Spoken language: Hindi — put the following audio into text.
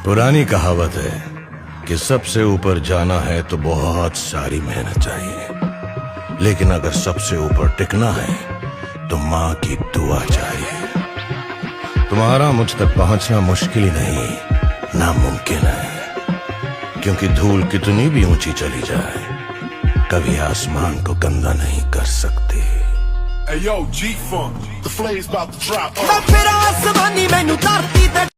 पुरानी कहावत है कि सबसे ऊपर जाना है तो बहुत सारी मेहनत चाहिए, लेकिन अगर सबसे ऊपर टिकना है तो माँ की दुआ चाहिए। तुम्हारा मुझ तक पहुंचना मुश्किल ही नहीं, नामुमकिन है, क्योंकि धूल कितनी भी ऊंची चली जाए कभी आसमान को गंदा नहीं कर सकती। Hey yo, G-Funk, the flame's about to drop. मैं फिर आसमानी मैनू धरती ते